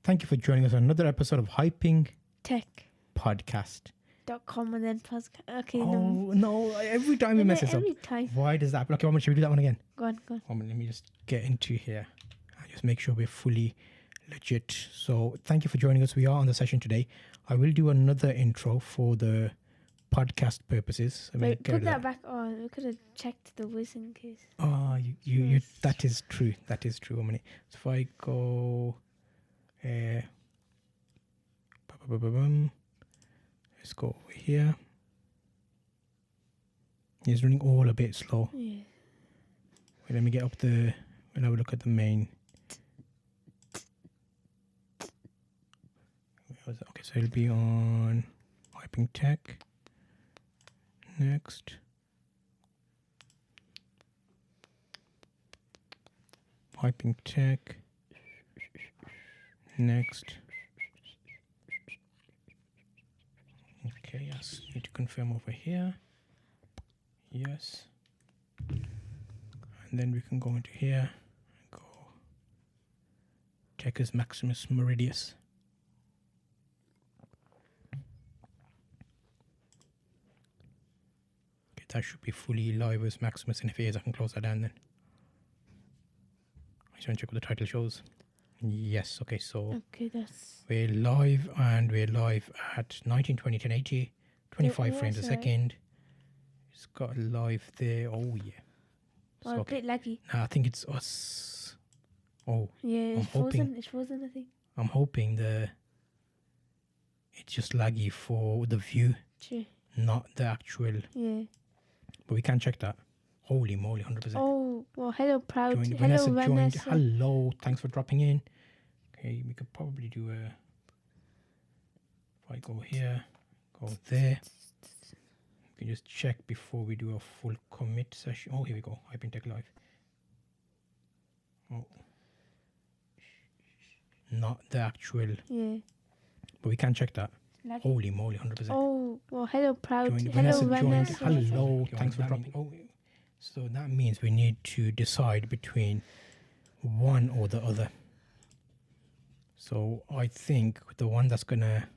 Thank you for joining us on another episode of Hyping Tech. Podcast. .com and then podcast. Okay, Oh, no. Every time we no, mess this up. every time. Why does that happen? Okay, should we do that one again? Go on, go on. Let me just get into here and just make sure we're fully legit. So, thank you for joining us. We are on the session today. I will do another intro for the podcast purposes. Let me Wait, get put rid of that back on. We could have checked the voice in case. Oh, you that is true. That is true. So if I go, let's go over here. It's running all a bit slow. Yeah. Wait, let me get up the. We'll have a look at the main. Okay, so it'll be on Hyping Tech. Next. Hyping Tech. Next. Okay, yes. Need to confirm over here. Yes. And then we can go into here. Go. Checkers Maximus Meridius. Okay, that should be fully live as Maximus, and if it is, I can close that down then. I just want to check what the title shows. Yes, okay, so Okay, that's. we're live, and we're live at 1920 1080, 25 Yeah, frames a that's right. second. It's got live there. Oh, yeah. Oh, So, a okay. bit laggy. Nah, I think it's us. Oh, Yeah, I'm it's hoping- frozen. It's frozen, I think. I'm hoping it's just laggy for the view, True. not the actual. Yeah. But we can check that. Holy moly, 100%. Oh, well, hello, proud. Joined. Hello, Vanessa joined. Vanessa. Hello, thanks for dropping in. Okay, we could probably do a. If I go here, go there. We can just check before we do a full commit session. Oh, here we go. Hyping Tech Live. Oh. Not the actual, Yeah. but we can check that. Laggy. Holy moly, 100%. Oh, well, hello, proud. Joined. Hello, Vanessa Vanessa. joined. Hello, thanks for dropping. Oh, so that means we need to decide between one or the other. So I think the one that's gonna,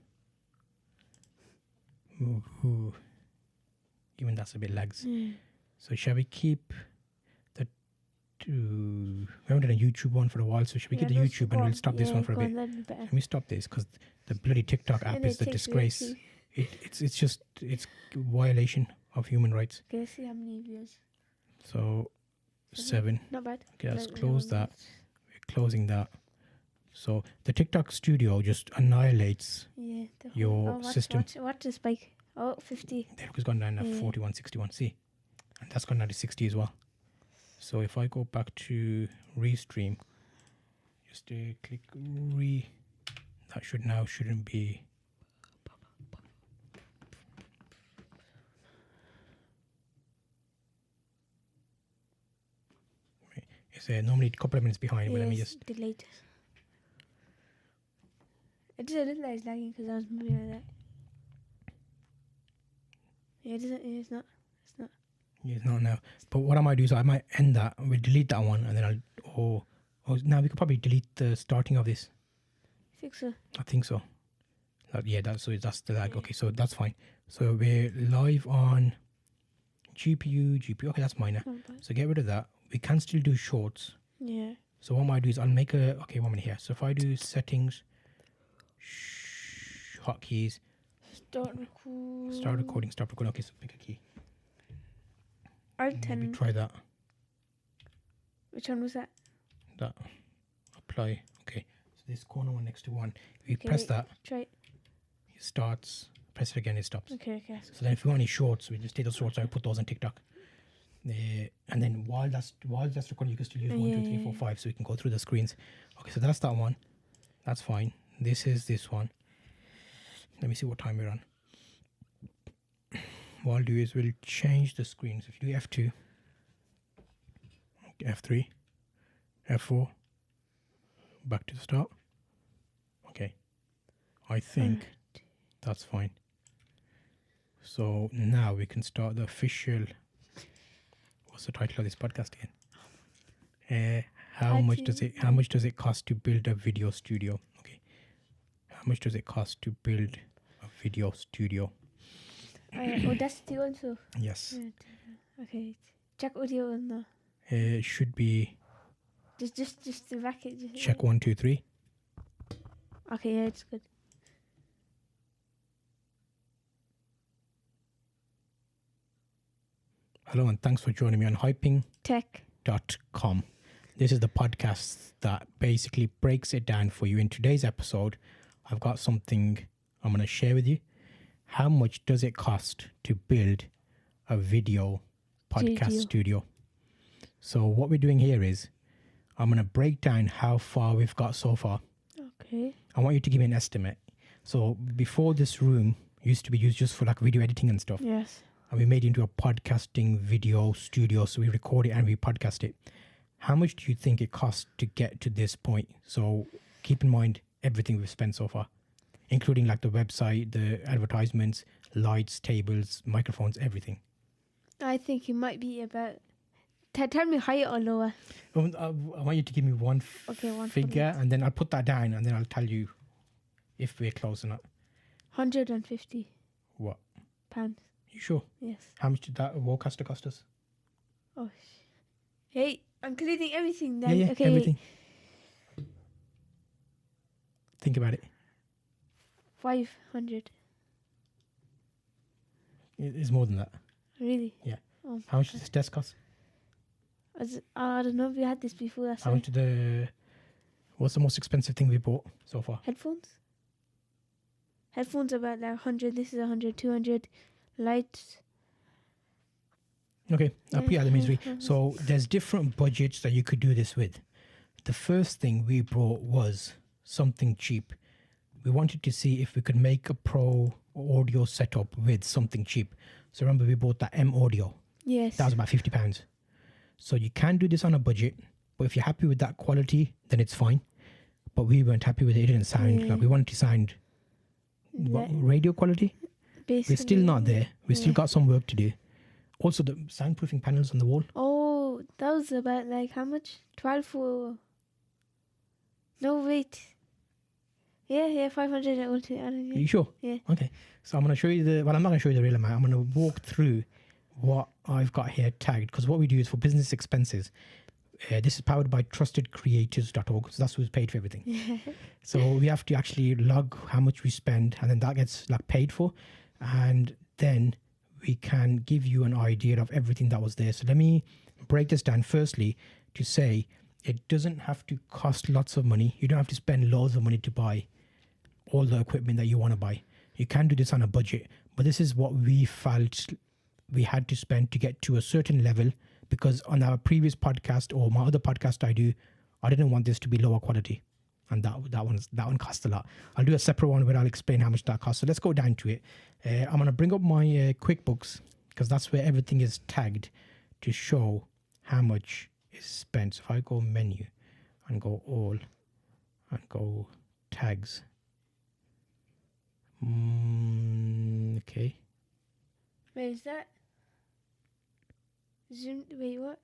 ooh, even that's a bit lags. Yeah. So shall we keep the two? We haven't done a YouTube one for a while, so should we Yeah, keep the let's YouTube go and we'll on. stop this Yeah, one for a go bit? on, that'd be better. Let me stop this because the bloody TikTok app And is it the takes disgrace. way too- It's violation of human rights. Okay, let's see how many views. So 7. 7. Not bad. Okay, let's Like, we close have that. We're closing that. So the TikTok studio just annihilates. Yeah. Your system. Watch the spike. Oh, 50. There has gone down to Yeah. 4161. See, and that's gone down to 60 as well. So if I go back to restream, just click that shouldn't be. It's normally a couple of minutes behind, but let me Yes, just. delayed. It doesn't look like it's lagging because I was moving like that. Yeah, it doesn't. It's not. Yeah, it's not now. But what I might do is I might end that. We'll delete that one, and then I'll. Or now we could probably delete the starting of this. I think so. I think so. That's the lag. Okay, so that's fine. So we're live on GPU. Okay, that's minor. Not bad. So get rid of that. We can still do shorts. Yeah. So what I might do is I'll make a. Okay, 1 minute here. So if I do settings, hotkeys, Start record. start recording, stop recording. Okay, so pick a key. Alt Maybe 10. try that. Which one was that? That apply. Okay, so this corner one next to one. If you Okay, press wait. that, Try it. it starts. Press it again, it stops. Okay. So then if you want any shorts, we just take those shorts out, put those on TikTok. And then while that's recording, you can still use 1, 2, 3, 4, 5, so you can go through the screens. Okay, so that's that one. That's fine. This is this one. Let me see what time we're on. What I'll do is we'll change the screens. If you do F2, F3, F4, back to the start. Okay. I think that's fine. So now we can start the official. What's the title of this podcast again? How much does it cost to build a video studio? Okay, much does it cost to build a video studio? Audacity also. Yes. Okay. Check audio on the. It should be Just the bracket. check 1, 2, 3. Okay, yeah, it's good. Hello, and thanks for joining me on Tech. hyping.com. This is the podcast that basically breaks it down for you. In today's episode, I've got something I'm going to share with you. How much does it cost to build a video podcast studio? So what we're doing here is I'm going to break down how far we've got so far. Okay. I want you to give me an estimate. So before, this room used to be used just for like video editing and stuff. Yes. And we made it into a podcasting video studio. So we record it and we podcast it. How much do you think it costs to get to this point? So keep in mind everything we've spent so far, including like the website, the advertisements, lights, tables, microphones, everything. I think it might be about. Tell me higher or lower. I want you to give me one One figure, and then I'll put that down, and then I'll tell you if we're close or not. 150 What? pounds. You sure? Yes. How much did that Warcaster cost us? Oh. Hey, I'm including everything then. Yeah, okay. everything. Think about it. 500. It's more than that. Really? Yeah. Oh, How much does this desk cost? I don't know if we had this before. That's How why. much what's the most expensive thing we bought so far? Headphones? Headphones about like 100. This is 100, 200. Lights. Okay, I'll put you out of the misery. Yeah. So there's different budgets that you could do this with. The first thing we brought was something cheap. We wanted to see if we could make a pro audio setup with something cheap. So remember, we bought that M Audio. Yes. That was about £50. So you can do this on a budget, but if you're happy with that quality, then it's fine. But we weren't happy with it. It didn't sound like we wanted to sound radio quality. Basically. We're still not there. We've still Yeah. got some work to do. Also, the soundproofing panels on the wall. Oh, that was about like how much? 12 for. No, wait. Yeah, 500. Are you sure? Yeah. Okay. So I'm going to show you I'm not going to show you the real amount. I'm going to walk through what I've got here tagged, because what we do is for business expenses. This is powered by trustedcreators.org. So that's who's paid for everything. So we have to actually log how much we spend, and then that gets like paid for. And then we can give you an idea of everything that was there. So let me break this down firstly to say it doesn't have to cost lots of money. You don't have to spend loads of money to buy all the equipment that you want to buy. You can do this on a budget, but this is what we felt we had to spend to get to a certain level, because on our previous podcast or my other podcast I do, I didn't want this to be lower quality. And that one cost a lot. I'll do a separate one where I'll explain how much that costs. So let's go down to it. I'm going to bring up my QuickBooks, because that's where everything is tagged to show how much is spent. So if I go menu and go all and go tags. Okay. Wait, is that zoomed? Wait, what?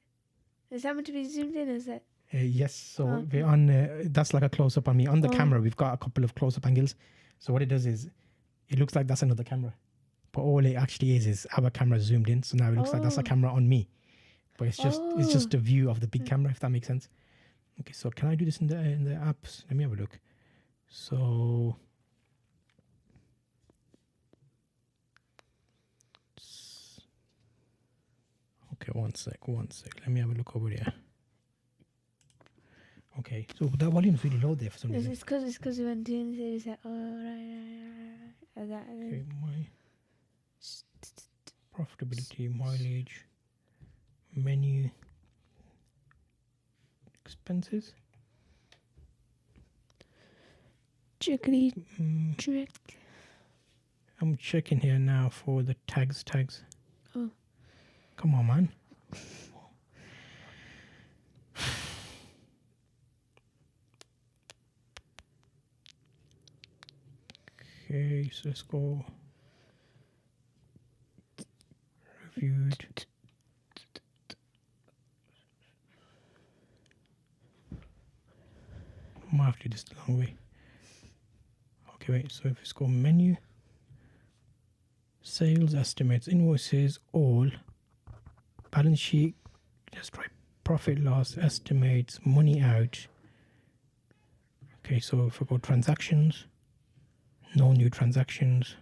Is that meant to be zoomed in? Is that? Yes, so Okay. we're on. That's like a close up on me. On the Oh. camera, we've got a couple of close up angles. So what it does is, it looks like that's another camera, but all it actually is our camera zoomed in. So now it looks like that's a Oh. camera on me, but it's just a view of the big Mm. camera, if that makes sense. Okay, so can I do this in the apps? Let me have a look. So. Okay, one sec. Let me have a look over there. Okay, so that volume's really low there for some reason. It's because we went in. So it's like, right. Like that. And Okay, then my profitability, mileage, menu, expenses. Chickly Mm, trick. I'm checking here now for the tags. Oh. Come on, man. Okay, so let's go. Reviewed. I might have to do this the long way. Okay, wait. So if we go menu, sales estimates, invoices, all, balance sheet, just try profit loss estimates, money out. Okay, so if I go transactions, no new transactions.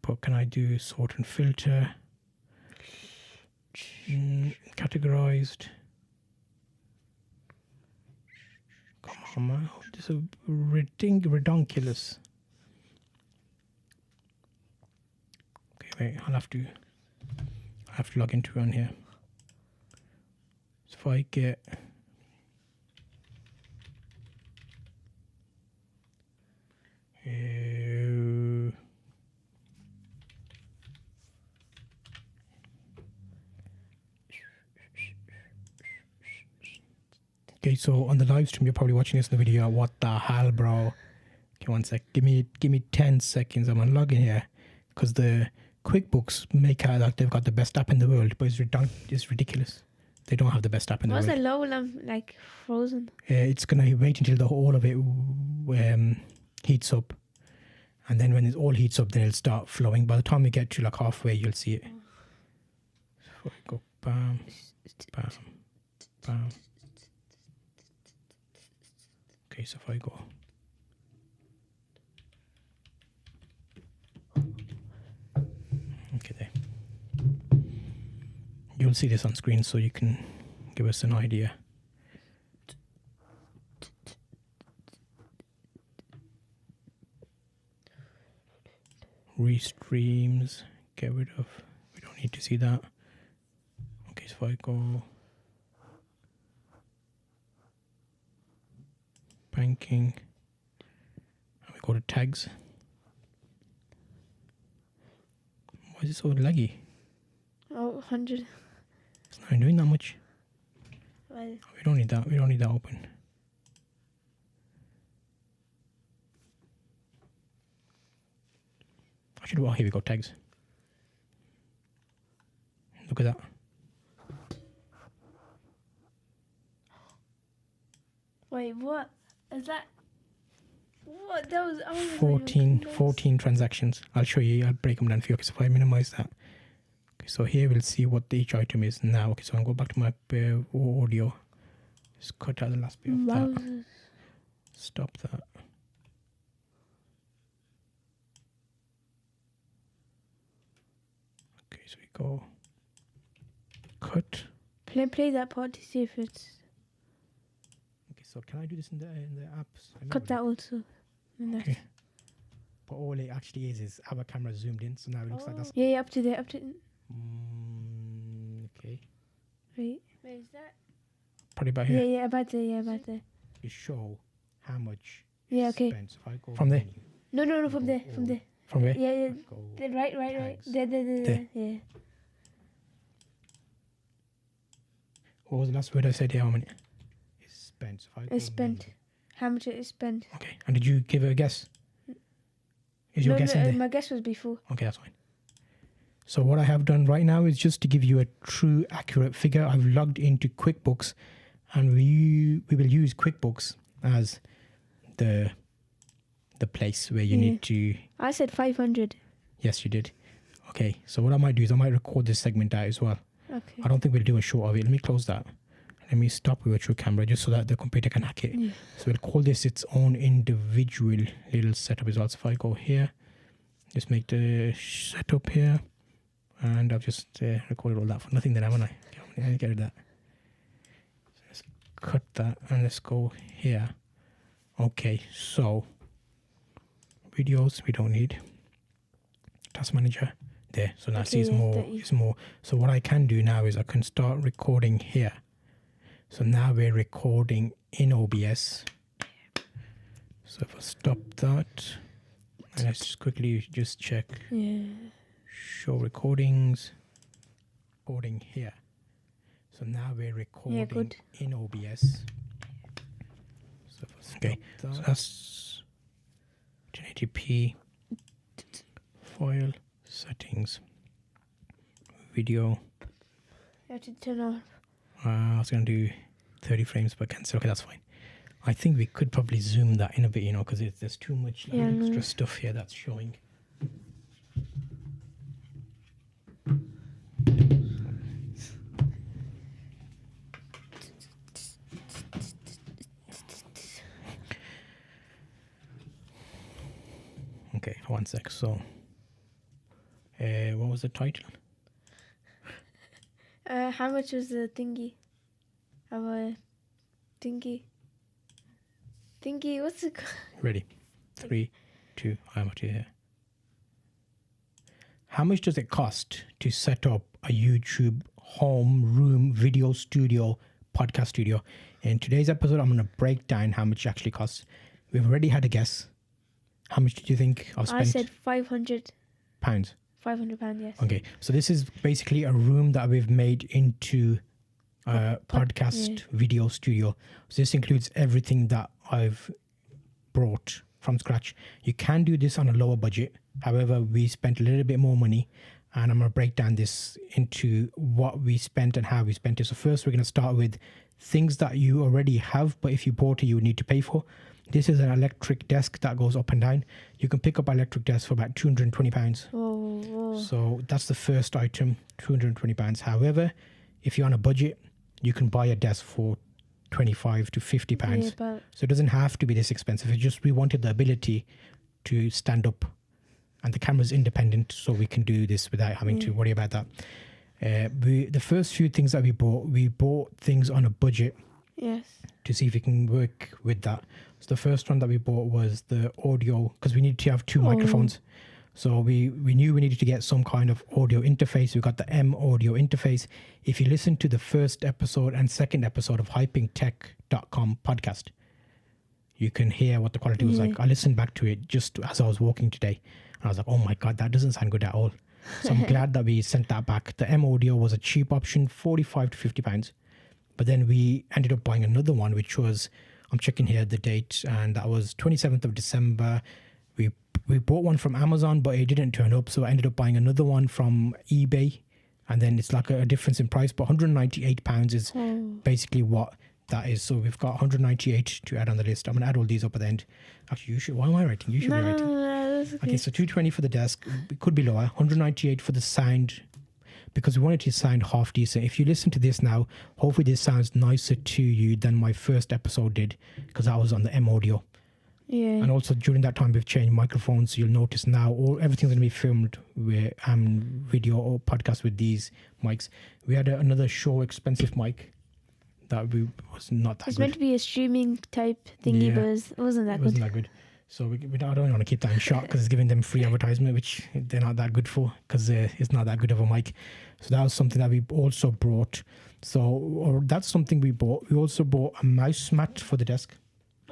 But can I do sort and filter? Categorized. Come on, man. This is redonkulous. Okay, wait. I'll have to log into it on here. So if I get okay, so on the live stream, you're probably watching this in the video. What the hell, bro? Okay, 1 sec. Give me 10 seconds. I'm gonna log in here because the QuickBooks make out like they've got the best app in the world, but it's ridiculous. They don't have the best app in the What's world. the low lamp like frozen? It's gonna wait until all of it heats up, and then when it all heats up, then it'll start flowing. By the time we get to like halfway, you'll see it. So I go bam, bam, bam. Okay, so if I go, okay, there. You'll see this on screen, so you can give us an idea. Restreams, get rid of, we don't need to see that. Okay, so if I go banking, and we go to tags. Why is it so laggy? Oh, 100. It's not doing that much. Well, We don't need that. We don't need that open. I should. Oh, here we go. Tags. Look at that. wait, what? Is that? What? That was... Oh, 14 transactions. I'll show you. I'll break them down for you. Okay, so if I minimize that. Okay, so here we'll see what each item is now. Okay, so I'll go back to my audio. Just cut out the last bit of that. Stop that. Okay, so we go cut. Play that part to see if it's... Okay, so can I do this in the apps? Cut that also. Okay. But all it actually is our camera zoomed in, so now it looks like that's... Yeah, up to there, okay. Wait. Where is that? Probably about here. Yeah, about there, about there. You show how much Yeah, okay. spent. So if I go from there? No, from there. From where? Yeah. Go Right. tags. There. Yeah. What was the last word I said? Yeah, how many? It's spent. So if I go It's spent. menu. How much it is spent? Okay. And did you give it a guess? Is your guess in there? My guess was before. Okay, that's fine. So what I have done right now is just to give you a true, accurate figure. I've logged into QuickBooks, and we will use QuickBooks as the place where you need to... I said 500. Yes, you did. Okay, so what I might do is I might record this segment out as well. Okay. I don't think we'll do a short of it. Let me close that. Let me stop with virtual camera just so that the computer can hack it. Yeah. So we'll call this its own individual little setup as well. So if I go here, just make the setup here, and I've just recorded all that for nothing then, haven't I? Okay, get rid of that. So let's cut that and let's go here. Okay, so videos we don't need. Task manager there. So now see it's more. So what I can do now is I can start recording here. So now we're recording in OBS. So if I stop that, and let's just quickly just check. Yeah. Show recordings. Recording here. So now we're recording in OBS. So okay, so that's 1080p. File settings. Video. You have to turn off. I was going to do 30 frames per cancel. Okay, that's fine. I think we could probably zoom that in a bit, because there's too much Yeah, I know. extra stuff here that's showing. Okay, one sec. So, what was the title? How much was the thingy? Our thingy. Thingy, what's it called? Ready? 3, 2, I'm up to here. How much does it cost to set up a YouTube home room video studio, podcast studio? In today's episode, I'm going to break down how much it actually costs. We've already had a guess. How much did you think I've spent? I said 500. Pounds. £500, yes. Okay, so this is basically a room that we've made into a podcast video studio. So this includes everything that I've brought from scratch. You can do this on a lower budget. However, we spent a little bit more money, and I'm going to break down this into what we spent and how we spent it. So first, we're going to start with things that you already have, but if you bought it, you would need to pay for. This is an electric desk that goes up and down. You can pick up an electric desk for about £220. Whoa. So that's the first item, £220. However, if you're on a budget, you can buy a desk for £25 to £50. Yeah, but So it doesn't have to be this expensive. It's just we wanted the ability to stand up, and the camera's independent, so we can do this without having to worry about that. The first few things that we bought things on a budget yes. to see if we can work with that. So the first one that we bought was the audio, because we needed to have two microphones. So we knew we needed to get some kind of audio interface. We got the M audio interface. If you listen to the first episode and second episode of hypingtech.com podcast, you can hear what the quality was like. I listened back to it just as I was walking today, and I was like, oh my God, that doesn't sound good at all. So I'm glad that we sent that back. The M audio was a cheap option, £45 to £50. But then we ended up buying another one, which was, I'm checking here the date, and that was 27th of December. We bought one from Amazon, but it didn't turn up. So I ended up buying another one from eBay. And then it's like a difference in price. But £198 is basically what that is. So we've got 198 to add on the list. I'm going to add all these up at the end. Actually, you should. Why am I writing? You should be writing. No, that's okay. Okay, so 220 for the desk. It could be lower. 198 for the sound, because we wanted to sound half decent. If you listen to this now, hopefully this sounds nicer to you than my first episode did, because I was on the M audio. Yeah. And also during that time we've changed microphones. So you'll notice now everything's going to be filmed with video or podcast with these mics. We had another Shure expensive mic that was not that It's good. meant to be a streaming type thingy, Yeah. but it wasn't that It wasn't good. that good. So I don't want to keep that in shot because it's giving them free advertisement, which they're not that good for, because it's not that good of a mic. So that was something that we also brought. So that's something we bought. We also bought a mouse mat for the desk.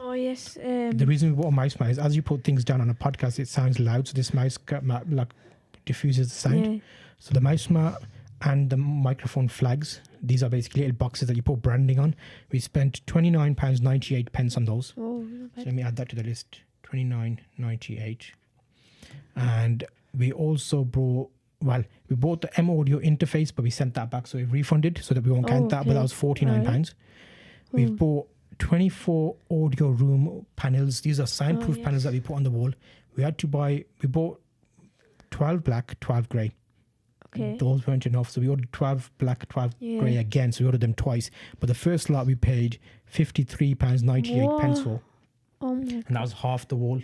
Oh, yes. The reason we bought a mouse mat is as you put things down on a podcast, it sounds loud. So this mouse mat like diffuses the sound. Yeah. So the mouse mat and the microphone flags, these are basically little boxes that you put branding on. We spent £29.98 on those. Oh, So let me add that to the list. £29.98. And we also bought the M audio interface, but we sent that back, so we refunded so that we won't count that. But that was £49. Right. We've bought 24 audio room panels. These are soundproof panels that we put on the wall. We bought 12 black, 12 grey. Okay. Those weren't enough, so we ordered 12 black, 12 Yeah. grey again. So we ordered them twice. But the first lot we paid £53.98 for, Oh, my and that was half the wall.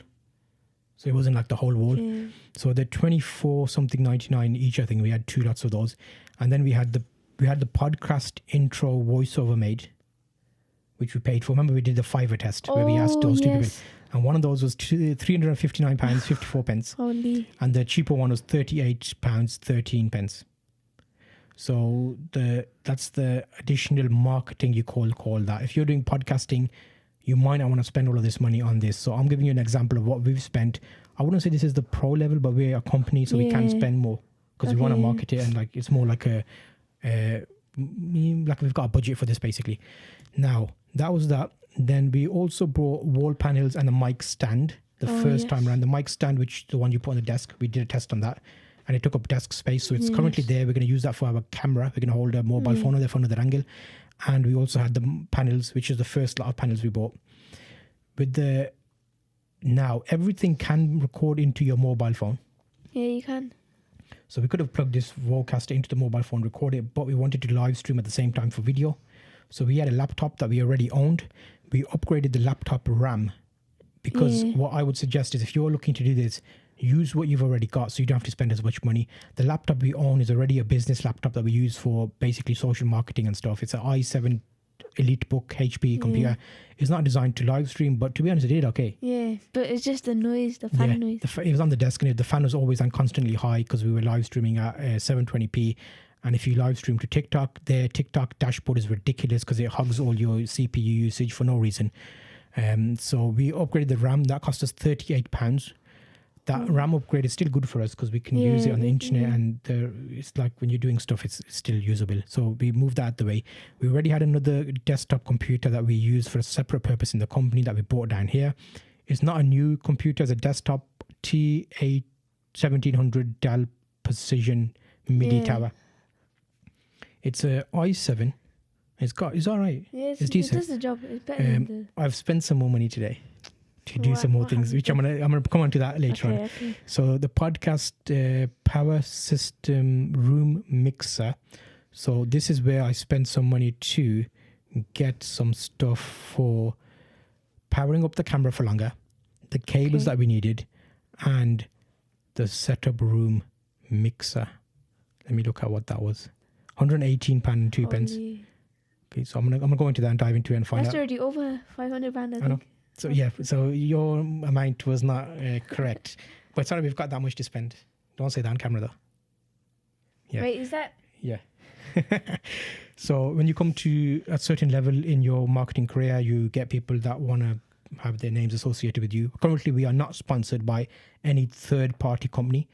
So it wasn't like the whole wall. God. So the 24 something 99 each, I think. We had two lots of those, and then we had the podcast intro voiceover made, which we paid for. Remember, we did the Fiverr test where we asked those two people, and one of those was £359.54, Holy. and the cheaper one was £38.13. So that's the additional marketing you call that. If you're doing podcasting, you might not want to spend all of this money on this. So I'm giving you an example of what we've spent. I wouldn't say this is the pro level, but we're a company, so we can spend more because we want to market it, and like it's more like like we've got a budget for this basically. Now that was that. Then we also brought wall panels and a mic stand. The first time around, the mic stand, which the one you put on the desk, we did a test on that, and it took up desk space. So it's currently there. We're going to use that for our camera. We're going to hold a mobile phone there for another angle. And we also had the panels, which is the first lot of panels we bought. with the now everything can record into your mobile phone. Yeah, you can. So we could have plugged this Vocaster into the mobile phone, record it, but we wanted to live stream at the same time for video. So we had a laptop that we already owned. We upgraded the laptop RAM because what I would suggest is if you're looking to do this, use what you've already got so you don't have to spend as much money. The laptop we own is already a business laptop that we use for basically social marketing and stuff. It's an i7 EliteBook HP computer. It's not designed to live stream, but to be honest, it did okay. Yeah, but it's just the noise, the fan noise. It was on the desk and the fan was always on constantly high because we were live streaming at 720p. And if you live stream to TikTok, their TikTok dashboard is ridiculous because it hugs all your CPU usage for no reason. So we upgraded the RAM. That cost us £38. That RAM upgrade is still good for us because we can use it on the internet and it's like when you're doing stuff, it's still usable. So we moved that out the way. We already had another desktop computer that we use for a separate purpose in the company that we bought down here. It's not a new computer, it's a desktop T1700 Dell Precision MIDI tower. It's a i7. It's all right. Yeah, it's decent. It does the job. It's better than I've spent some more money today to do some more things, which I'm gonna come on to that later on. Okay. So the podcast power system room mixer. So this is where I spent some money to get some stuff for powering up the camera for longer, the cables that we needed, and the setup room mixer. Let me look at what that was. £118 and 2 pence. Okay, so I'm gonna go into that and dive into it and find out. That's already over £500, I think. I know. So so your amount was not correct, but sorry, we've got that much to spend. Don't say that on camera though. Yeah. Wait, is that? Yeah. So when you come to a certain level in your marketing career, you get people that want to have their names associated with you. Currently, we are not sponsored by any third-party company.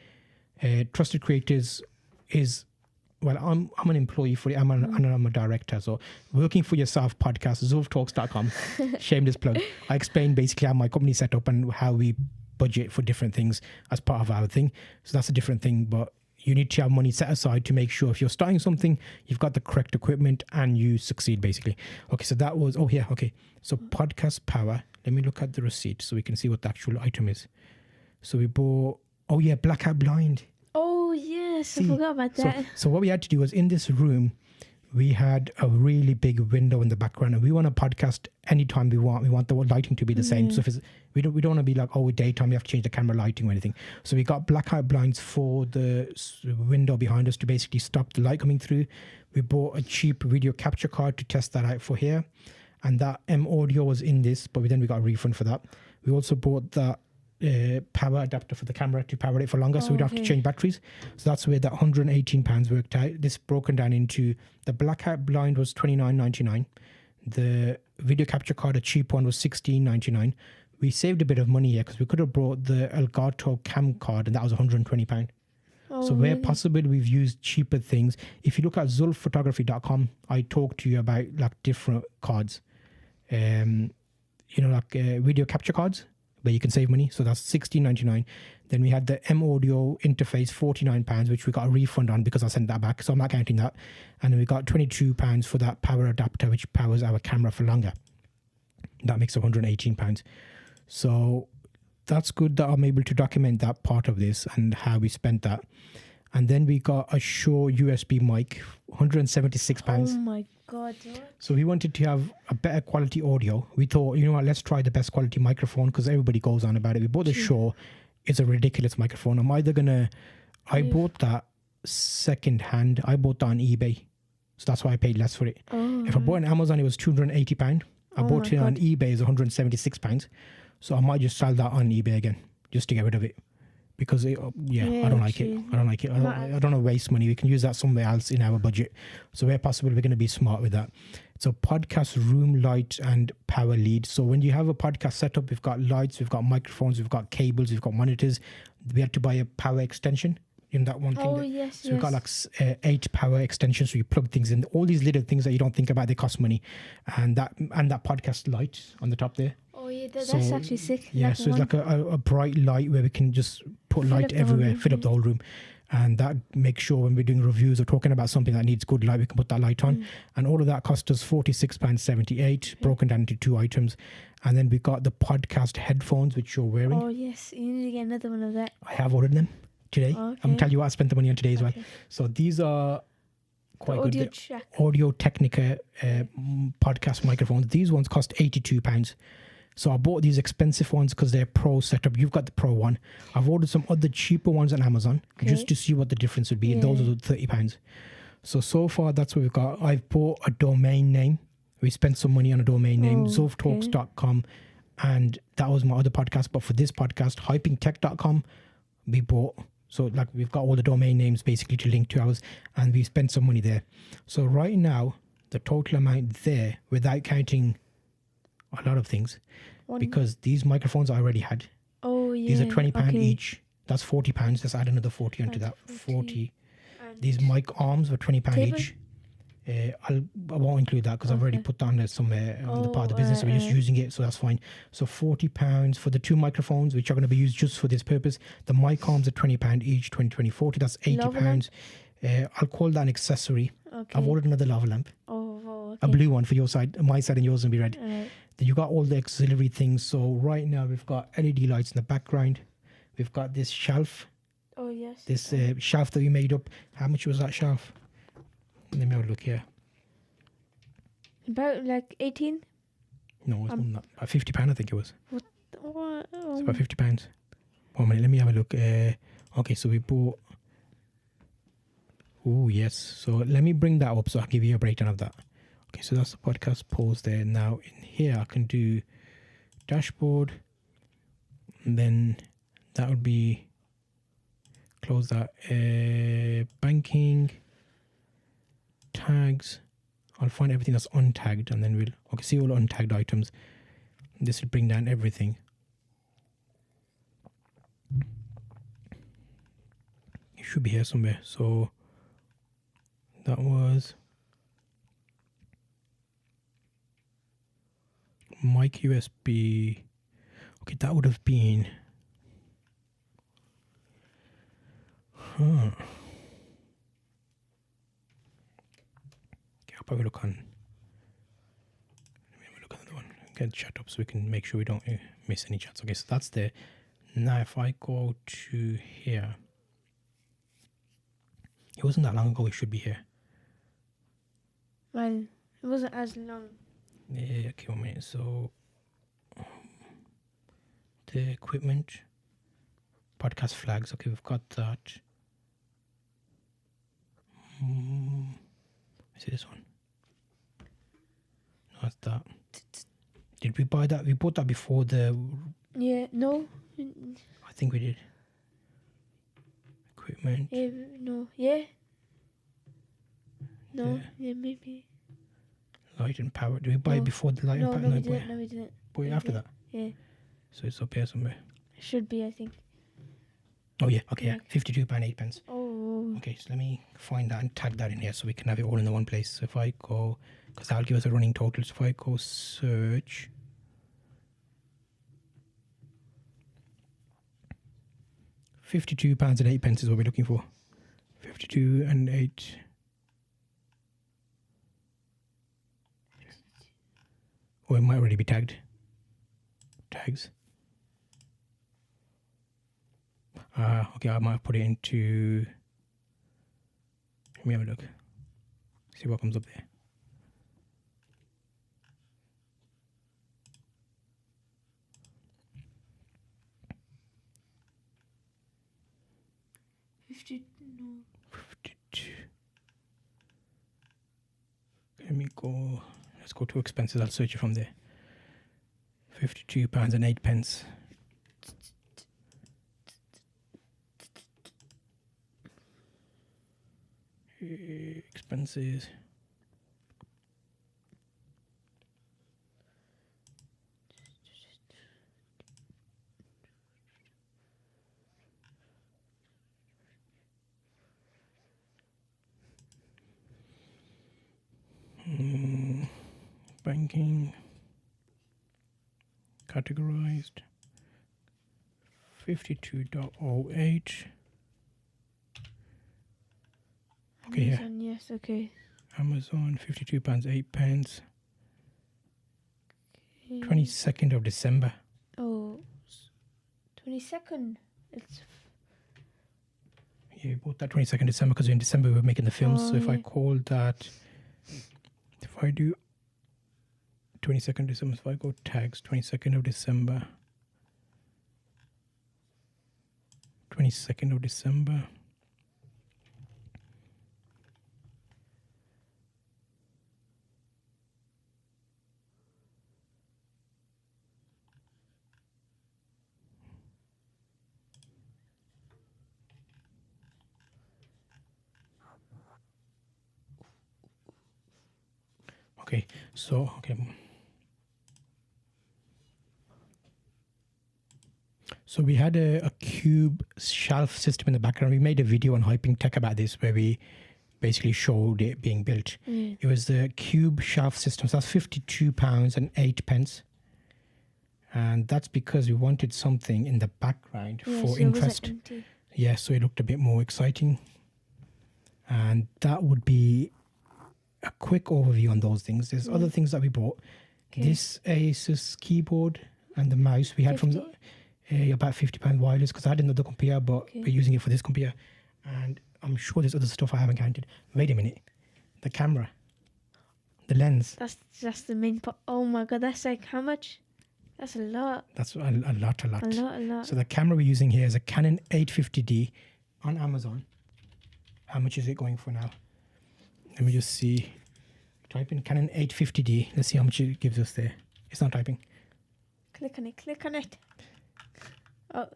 Trusted Creators is, well, I'm an employee for it. I'm a director. So working for yourself podcast, zulftalks.com. Shameless plug. I explain basically how my company set up and how we budget for different things as part of our thing. So that's a different thing, but you need to have money set aside to make sure if you're starting something, you've got the correct equipment and you succeed basically. Okay, so that was, okay. So podcast power. Let me look at the receipt so we can see what the actual item is. So we bought, blackout blind. Oh, yes, I forgot about that. So what we had to do was in this room, we had a really big window in the background and we want to podcast anytime we want. We want the lighting to be the same. So if we don't want to be like, daytime, we have to change the camera lighting or anything. So we got blackout blinds for the window behind us to basically stop the light coming through. We bought a cheap video capture card to test that out for here. And that M audio was in this, but then we got a refund for that. We also bought that power adapter for the camera to power it for longer, so we don't have to change batteries. So that's where that £118 worked out. This broken down into the blackout blind was $29.99. The video capture card, a cheap one, was $16.99. We saved a bit of money here because we could have brought the Elgato cam card and that was £120. So where possible, we've used cheaper things. If you look at zulphotography.com, I talk to you about like different cards, video capture cards where you can save money. So that's $16.99. Then we had the M audio interface, £49, which we got a refund on because I sent that back. So I'm not counting that. And then we got £22 for that power adapter, which powers our camera for longer. That makes £118. So that's good that I'm able to document that part of this and how we spent that. And then we got a Shure USB mic, £176. Oh my God. So we wanted to have a better quality audio. We thought, you know what, let's try the best quality microphone because everybody goes on about it. We bought the Shure. It's a ridiculous microphone. I'm either I bought that second hand. I bought that on eBay. So that's why I paid less for it. If I bought it on Amazon, it was £280. I bought it on eBay, it's £176. So I might just sell that on eBay again just to get rid of it. Because I don't like it. I don't like it. I don't want to waste money. We can use that somewhere else in our budget. So where possible, we're going to be smart with that. So podcast room light and power lead. So when you have a podcast setup, we've got lights, we've got microphones, we've got cables, we've got monitors. We had to buy a power extension in that one thing. So we've got like 8 power extensions. So you plug things in. All these little things that you don't think about, they cost money. And that podcast light on the top there. Oh yeah, that's actually sick. Yeah, so it's like a bright light where we can just put light everywhere, fill up the whole room. and that makes sure when we're doing reviews or talking about something that needs good light, we can put that light on. And all of that cost us £46.78, broken down into 2 items. And then we got the podcast headphones, which you're wearing. Oh yes, you need to get another one of that. I have ordered them today. I'm Okay. going to tell you what I spent the money on today as well. Okay. So these are quite The good. audio They're track. Audio Technica podcast microphones. These ones cost £82. So I bought these expensive ones because they're pro setup. You've got the pro one. I've ordered some other cheaper ones on Amazon just Okay. to see what the difference would be. Yeah. Those are the £30. So far that's what we've got. I've bought a domain name. We spent some money on a domain name, Oh, zoftalks.com, and that was my other podcast. But for this podcast, hypingtech.com, we bought. So like we've got all the domain names basically to link to ours, and we spent some money there. So right now, the total amount there, without counting a lot of things, One. because these microphones I already had. Oh yeah. These are £20 okay. each. That's £40. Let's add another 40 onto that. That's 40. And These mic arms were £20 Cable? each. I won't include that because I've already Okay. put that on there somewhere on the part of the Oh, business. So we're just alright. using it, so that's fine. So £40 for the 2 microphones, which are going to be used just for this purpose. The mic arms are £20 each, 20, 20, 40. That's Lava lamp? £80. I'll call that an accessory. Okay. I've ordered another lava lamp, Oh, a okay. blue one for your side. My side and yours will be red. Alright. Then you got all the auxiliary things. So right now we've got LED lights in the background. We've got this shelf, Oh yes. this shelf that we made up. How much was that shelf? Let me have a look here. About like 18. No, it was more than that. About £50, I think it was. What? It's about £50. 1 minute, let me have a look. Okay, so we bought. Oh yes. So let me bring that up so I'll give you a breakdown of that. Okay, so that's the podcast pause there. Now in here I can do dashboard, and then that would be close that. Banking, tags. I'll find everything that's untagged, and then we'll see all the untagged items. This will bring down everything. It should be here somewhere. So that was mic USB. Okay, that would have been. Okay, I'll probably look on. Let me have a look at the one. Get the chat up so we can make sure we don't miss any chats. Okay, so that's there. Now, if I go to here, it wasn't that long ago. It should be here. Well, it wasn't as long. Yeah, okay, 1 minute. So, the equipment, podcast flags. Okay, we've got that. Is it this one? No, it's that. Did we buy that? We bought that before the. Yeah. No. I think we did. Equipment. Yeah. No. Yeah. No. Yeah. Yeah. Maybe. Light and power. Did we buy it No. before the light No. and No. power? We didn't. No. We didn't. Bought it we after didn't. that. Yeah. So it's up here somewhere. Should be. I think. Oh yeah. Okay. Yeah. Yeah. £52.08. Oh. Okay, so let me find that and tag that in here so we can have it all in the one place. So if I go, because that'll give us a running total. So if I go search, £52.08 is what we're looking for. 52 and 8. Or it might already be tagged. Tags. Okay, I might put it into. Let me have a look. See what comes up there. No. 52. Let me go. Let's go to expenses. I'll search it from there. £52.08. Expenses. Banking. Categorized. 52.08. Okay, yeah. Amazon, yes, okay. Amazon, £52, 8 pence. Okay. 22nd of December. Oh, 22nd. It's Yeah, we bought that 22nd December because in December we were making the films. Oh, So if I yeah. call that, if I do 22nd December, if I go tags, 22nd of December. 22nd of December. Okay, so, okay. So we had a cube shelf system in the background. We made a video on Hyping Tech about this where we basically showed it being built. yeah. It was the cube shelf system. So that's £52 and 8 pence. And that's because we wanted something in the background Yeah, for so interest. Was it empty? Yeah, so it looked a bit more exciting. And that would be a quick overview on those things. There's other things that we bought. Okay. This Asus keyboard and the mouse we had from 50? about £50 wireless because I had another computer, but Okay. we're using it for this computer. And I'm sure there's other stuff I haven't counted. Wait a minute. The camera. The lens. That's the main part. Oh my god, that's like how much? That's a lot. That's a lot. A lot. So the camera we're using here is a Canon 850D on Amazon. How much is it going for now? Let me just see. Type in Canon 850D. Let's see how much it gives us there. It's not typing. Click on it. Oh,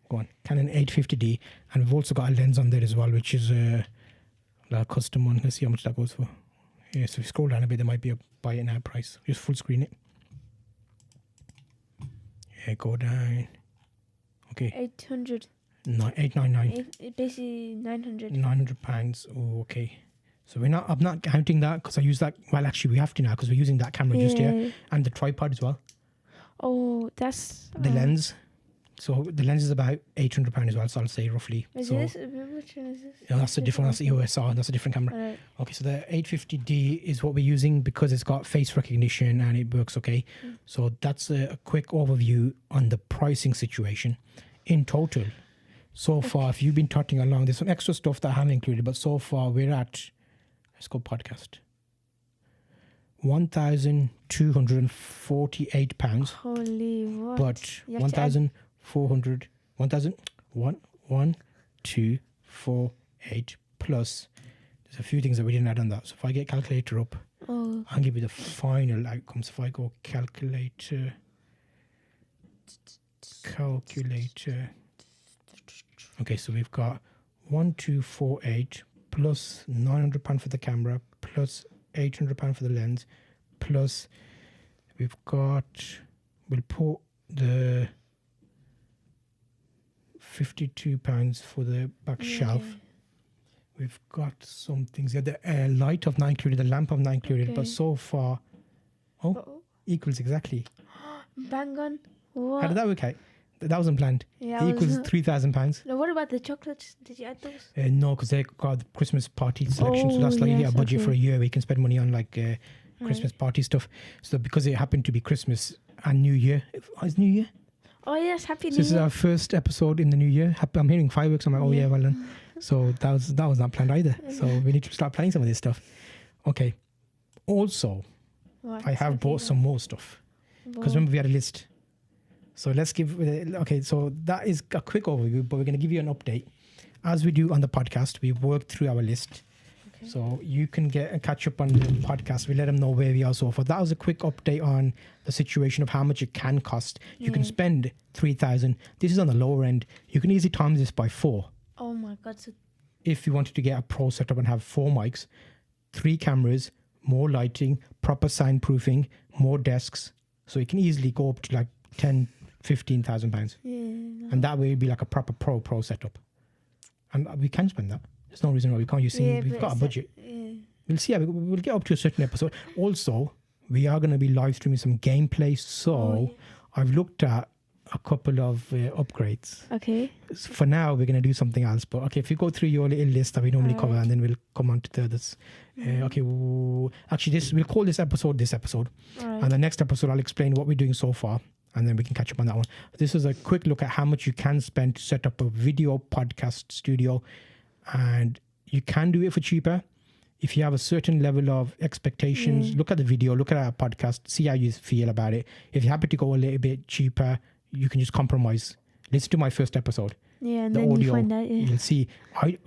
Go on. Canon 850D. And we've also got a lens on there as well, which is a custom one. Let's see how much that goes for. Yeah, so if you scroll down a bit, there might be a buy it now price. Just full screen it. Yeah, go down. Okay. 800. No, 899. Basically 900. £900. Oh, okay. So I'm not counting that because I use that. Well, actually, we have to now because we're using that camera just here and the tripod as well. Oh, that's The lens. So the lens is about £800 as well. So I'll say roughly. Is So this? Which one is this? yeah, that's a different. That's the EOS R. That's a different camera. Alright. Okay, so the 850D is what we're using because it's got face recognition and it works okay. So that's a quick overview on the pricing situation. In total, so far, if you've been trotting along, there's some extra stuff that I haven't included, but so far we're at, let's go podcast, £1,248, Holy what? but You have to add- 1,248 plus, there's a few things that we didn't add on that. So if I get calculator up, Oh, I'll give you the final outcomes. If I go calculator. Okay, so we've got 1,248 plus £900 for the camera, plus £800 for the lens, plus we've got, we'll put the £52 for the back shelf. We've got some things. Yeah, the light of 9 included, the lamp of 9 included, but Okay. so far, Oh, equals exactly. bang on. How What? did that work out? That wasn't planned. Yeah, It equals £3,000. No, what about the chocolates? Did you add those? No, because they got the Christmas party selection. So Oh, that's like you get yes, a budget okay. for a year where you can spend money on like Christmas Right. party stuff. So because it happened to be Christmas and New Year. It's New Year? Oh yes, happy So New this is Year. our first episode in the New Year. I'm hearing fireworks. I'm like, oh yeah, well done. So that was not planned either. So we need to start planning some of this stuff. Okay. Also, What? I have Okay, bought some more stuff. Because remember we had a list. So let's give, okay, so that is a quick overview, but we're going to give you an update. As we do on the podcast, we work through our list. Okay. So you can get a catch up on the podcast. We let them know where we are so forth. That was a quick update on the situation of how much it can cost. You can Yeah. spend 3,000. This is on the lower end. You can easily times this by 4. Oh my god, so If you wanted to get a pro setup and have 4 mics, 3 cameras, more lighting, proper soundproofing, more desks. So it can easily go up to like 10, 15,000 pounds. yeah. And that way it'd be like a proper pro setup. And we can spend that. There's no reason why we can't. We've but got a it's budget. Yeah. We'll see. We'll get up to a certain episode. Also, we are going to be live streaming some gameplay. So Oh, yeah. I've looked at a couple of upgrades. Okay. For now, we're going to do something else. But okay, if you go through your little list that we normally cover, Alright. and then we'll come on to the others. Okay, actually, we'll call this episode. All right. And the next episode, I'll explain what we're doing so far, and then we can catch up on that one. This is a quick look at how much you can spend to set up a video podcast studio, and you can do it for cheaper. If you have a certain level of expectations, look at the video, look at our podcast, see how you feel about it. If you're happy to go a little bit cheaper, you can just compromise. Listen to my first episode. Yeah, and The then audio, you find out. Yeah. you'll see.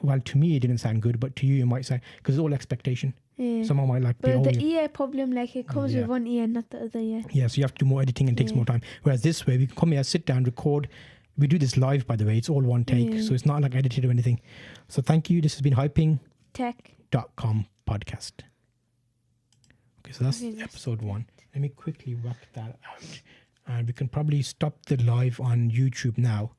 Well, to me, it didn't sound good, but to you, it might sound, because it's all expectation. Yeah. Someone might like the But the audio. ear problem, like it comes Yeah. with one ear, not the other ear. Yeah, so you have to do more editing and takes Yeah. more time. Whereas this way, we can come here, sit down, record. We do this live, by the way. It's all one take, Yeah. so it's not like edited or anything. So thank you. This has been hyping.com podcast. Okay, so that's Okay, that's episode 1. Let me quickly work that out. And we can probably stop the live on YouTube now.